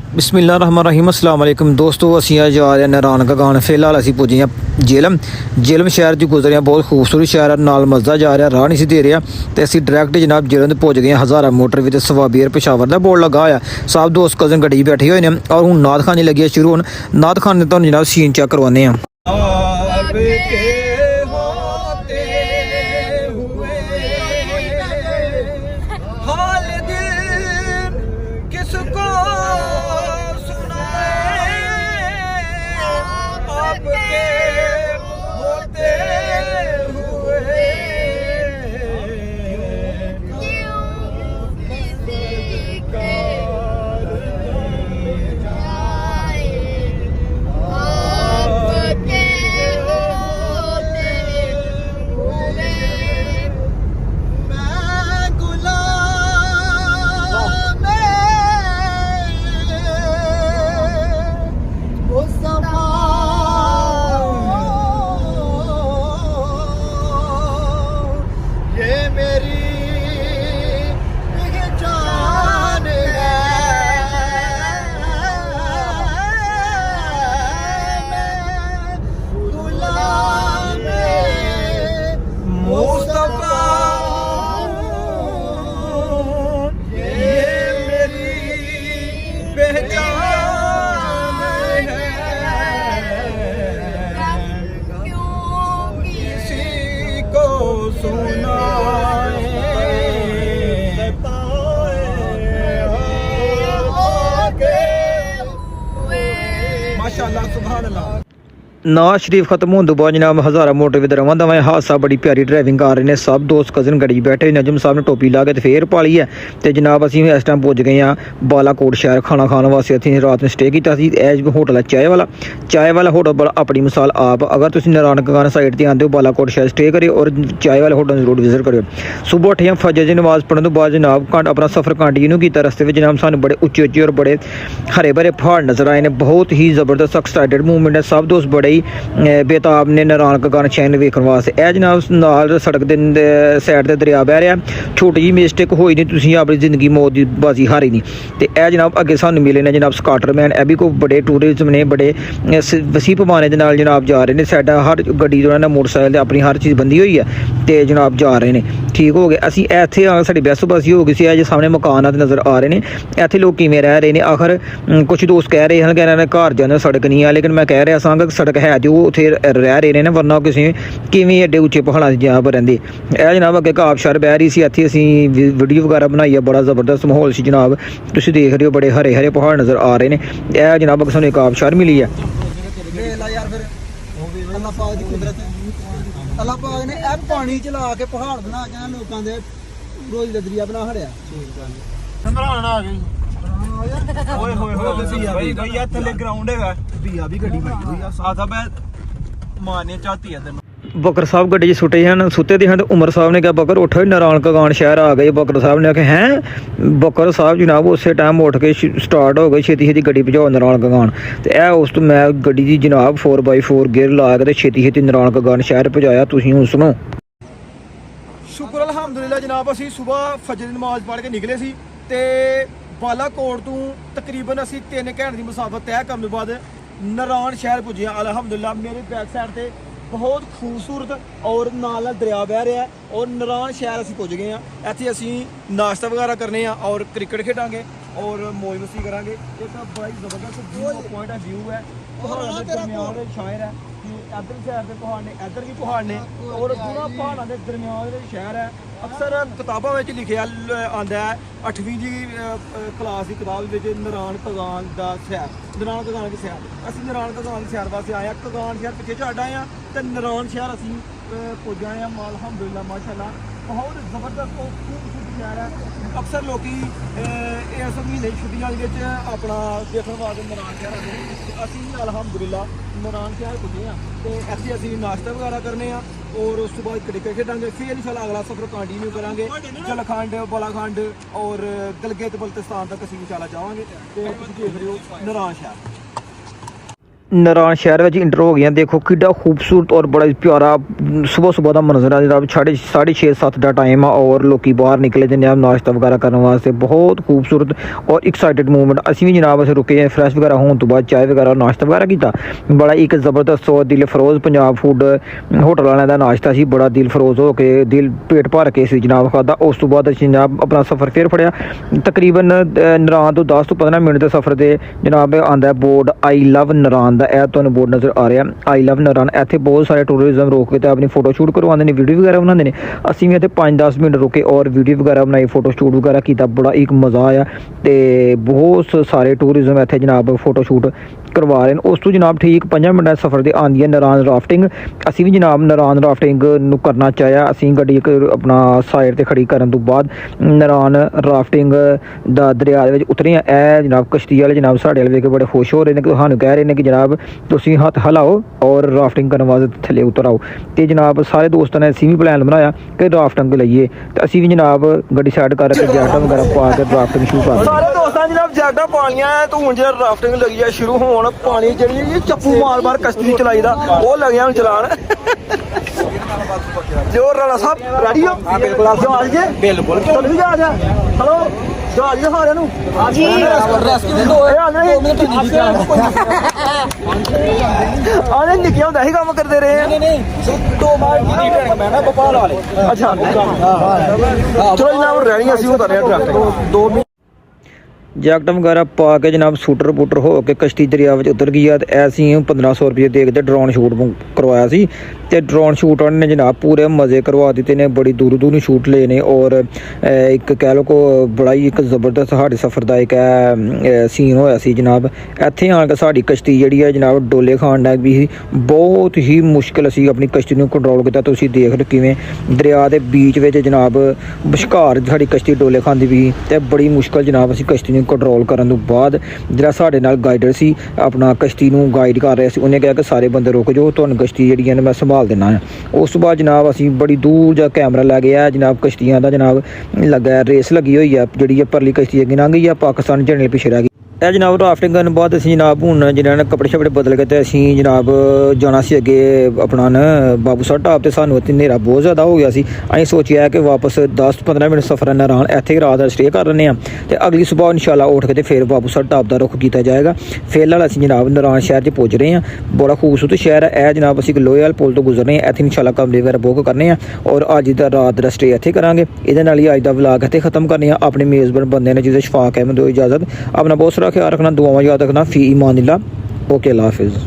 बिस्मिल्लाहिर्रहमानिर्रहीम अस्सलाम वालेकुम दोस्तों, असीं अज जा रहे नारायण गगान। फिलहाल असीं पुज्जे हैं झेलम शहर च गुजरे हैं। बहुत खूबसूरत शहर है, नाल मज़ा जा रहा, राह नहीं सी दे रहा। तो असीं डायरैक्ट जनाब झेलम पुज गए हैं। हज़ारा मोटर विद सवाबीर पेशावर का बोर्ड लगा होया। सब दोस्त कज़न गड्डी बैठे हुए हैं और हूँ नात खानी लगी है शुरू। नात खाने तो जनाब सीन चेक करवाने हैं। नवाज शरीफ खत्म होने तो बाद जनाब हज़ारा मोटर विद रवां दवा हादसा। बड़ी प्यारी ड्राइविंग कर रहे हैं। सब दोस्त कज़न गड्डी बैठे। नजम साहब ने टोपी ला के तो फेर पा ली है। तो जनाब असीं इस टाइम पुज गए हैं बालाकोट शहर। खाना खाने वास्ते असीं रात में स्टे किया। एज होटल है चाय वाला होटल बड़ा अपनी मिसाल आप। अगर तुम नारायण गगान साइड से आते हो बालाकोट शहर स्टे करो और चाय वाले होटल जरूर विजिट करो। सुबह उठे फजर की नमाज पढ़ने तो बाद जनाब अपना सफ़र कंटिन्यू किया। रस्ते में जनाब सानू बड़े उच्चे उच्चे और बड़े हरे भरे पहाड़ नज़र आए हैं। बहुत ही ज़बरदस्त एक्साइटेड मूवमेंट है। सब दोस्त बड़े ही बेताब ने नारायण गगान शहर वेखण वास्ते। यह जनाब नाल सड़क के साइड से दरिया बह रहा। छोटी जी मिस्टेक होई नहीं, तुसीं अपनी जिंदगी मौत की बाजी हारी नहीं। तो यह जनाब अगे सानू मिले ने जनाब स्काटरमैन। यह भी कोई बड़े टूरिज्म ने बड़े वसी पैमाने के नाल जनाब जा रहे हैं। साडा हर गड्डी जो मोटरसाइकिल अपनी हर चीज़ बंदी हुई है तो जनाब जा रहे हैं। ठीक हो गए असीं इत्थे साडी बहसोबाजी हो गई सी। जो सामने मकानात नज़र आ रहे हैं इत्थे लोग किवें रह रहे हैं। आखिर कुछ दोस्त कह रहे हैं कि इन्होंने घर जाने सड़क नहीं है, लेकिन मैं कह रहा सा कि सड़क है जो उत्थे रह रहे हैं, वरना किसी किवें एडे उच्चे पहाड़ों की जगह पर रहिंदे। यह जनाब अगे काबशार बह रही सी। इत्थे असीं वीडियो वगैरह बनाई है। बड़ा ज़बरदस्त माहौल सी जनाब। तुसीं देख रहे हो बड़े हरे हरे पहाड़ नज़र आ रहे हैं। यह जनाब अगे सानूं एक काबशार मिली है। अल्लाह पाक ने ए पानी चला के पहाड़ बना के लोगों के रोज का दरिया बना खड़िया। संभरान आ गई ओए होए होए भाई यार थले ग्राउंड हैगा बिया भी गड्डी बनी हुई आ साथा मैं मारने चाहती है तेन। बकर साहब गड्डी सुटे हैं सुते थे हैं। तो उमर साहब ने कहा बकर उठ नारायण गगान शहर आ गए। बकर साहब ने कहा हैं बकर साहब जनाब उस टाइम उठ के स्टार्ट हो गई छेती छेती गड्डी भजाओ नारायण गगान। तो यह उस तो मैं गड्डी की जनाब 4x4 गेयर ला के छेती छेती नारायण गगान शहर भजाया। तुसीं हुण सुनो। शुक्र अलहमदुलिल्लाह जनाब असीं सुबह फजर दी नमाज पढ़ के निकले सी ते बालाकोट तो तकरीबन असीं 3 घंटे की मुसाफत तय करने के बाद नारायण शहर पुजे। अलहमदुलिल्लाह मेरे बैक साइड से बहुत खूबसूरत और नाल दरिया बह रहा है और नारायण शहर असीं पुज गए हैं। इत्थे असीं नाश्ता वगैरह करने और क्रिकेट खेडांगे और मौज मस्ती करांगे। एक बड़ा ही जबरदस्त व्यू पॉइंट है, व्यू है पहाड़ों के दरम्यान शायर है। इधर शहर के पहाड़ ने इधर भी पहाड़ ने और पूरा पहाड़ों के दरम्यान शहर है। अक्सर किताबों में लिखा आता है 8वीं की क्लास की किताब नारायण गगान का सैर, नारायण गगान की सैर। असीं नारायण गगान की सैर वास्ते आए। गगान शहर पिछे छड्ड आए तो नारायण शहर असीं पुज आए हैं। अलहमदुलिल्लाह माशाअल्लाह बहुत ज़बरदस्त और खूबसूरत शहर है। अक्सर लोग इस महीने छुट्टियां अपना देखने वास्ते नारायण शहर आते हैं। असीं अलहमदुलिल्लाह नारायण शहर पुजे हैं तो इत्थे असीं नाश्ता वगैरह करने और उस बाद क्रिकेट खेडांगे। फिर इंशाल्लाह अगला सफर कंटिन्यू करांगे। जलखंड बालाखंड और गलगित बल्तिस्तान तक असीं इंशाल्लाह जावांगे। तो तुसीं देख रहे हो नारायण शहर। नारायण शहर में इंटर हो गया। देखो किड्डा खूबसूरत और बड़ा प्यारा सुबह सुबह का मंजर है जनाब। 6:30 का टाइम है और लोग बाहर निकले जनाब नाश्ता वगैरह करने वास्ते। बहुत खूबसूरत और एक्साइटेड मूवमेंट। असी भी जनाब अस रुके फ्रैश वगैरह होने तो बाद चाय वगैरह नाश्ता वगैरह किया। बड़ा एक जबरदस्त और दिल फरोज पंजाब फूड होटल वाले का नाश्ता सी। बड़ा दिल फरोज हो के दिल पेट भर के जनाब खादा। उस तो बाद असीं जनाब अपना सफ़र फिर फड़िया। तकरीबन नारायण तो 10 to 15 मिनट के सफ़र से जनाब आंदा बोर्ड आई लव नारायण का। यह तुहानूं बोर्ड नज़र आ रहा आई लव नारायण। इत्थे बहुत सारे टूरिज्म रोक के अपनी फोटो शूट करवाते हैं, वीडियो वगैरह बनाते हैं। असीं भी इत्थे 5-10 मिनट रुके और वीडियो वगैरह बनाई, फोटो शूट वगैरह किया। बड़ा एक मज़ा आया। तो बहुत सारे टूरिज्म इत्थे जनाब फोटो शूट करवा रहे हैं। उस तो जनाब ठीक 5 मिनट सफ़र से आँदी है नारायण राफ्टिंग। असीं भी जनाब नारायण राफ्टिंग करना चाहया। असीं गड्डी अपना साइड से खड़ी करने तो बाद नारायण राफ्टिंग दा दरिया दे विच उतरे हैं। ए जनाब कश्ती वाले जनाब साढ़े वाले वेख के बड़े खुश हो रहे हैं कि सानूं कह रहे हैं कि जनाब तुसीं हत्थ हिलाओ और राफ्टिंग करने वास्ते थल्ले उतर आओ। तो जनाब सारे दोस्तों ने असीं भी प्लान बनाया कि राफ्टिंग लईए। तो असीं भी जनाब गड्डी साइड करके जैकट वगैरह पा के राफ्टिंग शुरू कर दी। सारे दोस्तां जनाब जैकटां पालियां तो हुण जे राफ्टिंग लगी है शुरू होण। पानी जी चप्पू मार मार कश्ती चलाई दा वो लगे हम चलान। जो राणा साहब रेडी हो? बिल्कुल जहाज जे बिल्कुल चल भी जहाज है। हेलो जहाज जे सारे नु जी रेस्क्यू दो आने निके हुंदा ही काम करदे रहे हैं। नहीं 2 बार की ट्रेनिंग मैं ना भोपाल वाले। अच्छा चलो जनाब रेडी ਅਸੀਂ ਕਰ ਰਹੇ ਹਾਂ ट्रैक्टिंग 2 जैकट वगैरह पा के जनाब सूटर पुटर हो के कश्ती दरिया में उतर गई। तो ऐसी 1500 रुपये दे के ड्रोन शूट करवाया सी। तो ड्रोन शूट ने जनाब पूरे मज़े करवा दिते ने। बड़ी दूर दूर शूट ले ने और एक कह लो को बड़ा ही एक जबरदस्त साढ़े सफ़र का एक सीन होया सी जनाब। इत्थे आन के साड़ी कश्ती जी है जनाब डोले खान लग भी बहुत ही मुश्किल असी अपनी कश्ती को कंट्रोल किया। तुसीं देख लो किवें दरिया के बीच में जनाब बशकार साड़ी कश्ती डोले खाती भी। तो बड़ी मुश्किल जनाब असी कश्ती कंट्रोल करने तो बाद जिहड़ा साडे नाल गाइडर सी अपना कश्ती नूं गाइड कर रहा सी उन्हें कहा कि सारे बंदे रुक जाओ तुहानूं कश्ती जिहड़ी है मैं संभाल देना है। उस तो बाद जनाब असीं बड़ी दूर जा कैमरा लै गया जनाब कश्तियां दा जनाब लगा रेस लगी हुई है जिहड़ी परली कश्ती अगे लंघ गई है पाकिस्तान झंडे पिछे रह गई। ਇਹ ਜਨਾਬ ਰਾਫਟਿੰਗ ਕਰਨ ਬਾਅਦ ਅਸੀਂ ਜਨਾਬ ਹੁਣ ਜਿਹਨਾਂ ਨੇ ਕੱਪੜੇ ਛਪੜੇ ਬਦਲ ਕੇ ਤੇ ਅਸੀਂ ਜਨਾਬ ਜਾਣਾ ਸੀ ਅੱਗੇ ਆਪਣਾ ਨਾ ਬਾਬੂ ਸਾਹਿਬ ਢਾਬ ਤੇ। ਸਾਨੂੰ ਇੱਥੇ ਹਨੇਰਾ ਬਹੁਤ ਜ਼ਿਆਦਾ ਹੋ ਗਿਆ ਸੀ। ਅਸੀਂ ਸੋਚਿਆ ਕਿ ਵਾਪਸ 10-15 ਮਿੰਟ ਸਫ਼ਰ ਨਾਰਾਇਣ ਇੱਥੇ ਰਾਤ ਦਾ ਸਟੇ ਕਰ ਲੈਂਦੇ ਹਾਂ ਤੇ ਅਗਲੀ ਸਵੇਰ ਇਨਸ਼ਾਅੱਲਾ ਉੱਠ ਕੇ ਤੇ ਫਿਰ ਬਾਬੂ ਸਾਹਿਬ ਢਾਬ ਦਾ ਰੁਖ ਕੀਤਾ ਜਾਏਗਾ। ਫਿਲਹਾਲ ਅਸੀਂ ਜਨਾਬ ਨਾਰਾਇਣ ਸ਼ਹਿਰ 'ਚ ਪਹੁੰਚ ਰਹੇ ਹਾਂ। ਬੜਾ ਖੂਬਸੂਰਤ ਸ਼ਹਿਰ ਹੈ ਇਹ ਜਨਾਬ। ਅਸੀਂ ਲੋਇਆਲ ਪੁਲ ਤੋਂ ਗੁਜ਼ਰ ਰਹੇ ਹਾਂ। ਇੱਥੇ ਇਨਸ਼ਾਅੱਲਾ ਕਮਰੇ ਵਗੈਰਾ ਬੁੱਕ ਕਰਨੇ ਆ ਔਰ ਅੱਜ ਦਾ ਰਾਤ ਦਾ ਸਟੇ ਇੱਥੇ ਕਰਾਂਗੇ। ਇਹਦੇ ਨਾਲ ਹੀ ਅੱਜ ਦਾ ਵਲੌਗ ਇੱਥੇ ਖਤਮ ਕਰਨੇ ਆ। ਆਪਣੇ ਮੇਜ਼ਬਾਨ ਬੰਦੇ ਨੇ ਜਿਹਦੇ ਸ਼ਫਾਕ ਅਹਿਮਦ ਦਿਓ ਇਜਾਜ਼ਤ। ਆਪਣਾ ਬਹੁਤ ਸਾਰਾ ਖਿਆਲ ਰੱਖਣਾ, ਦੁਆਵਾਂ याद रखना। फ़ी ईमानिल्लाह। ओके अल्लाह हाफिज़।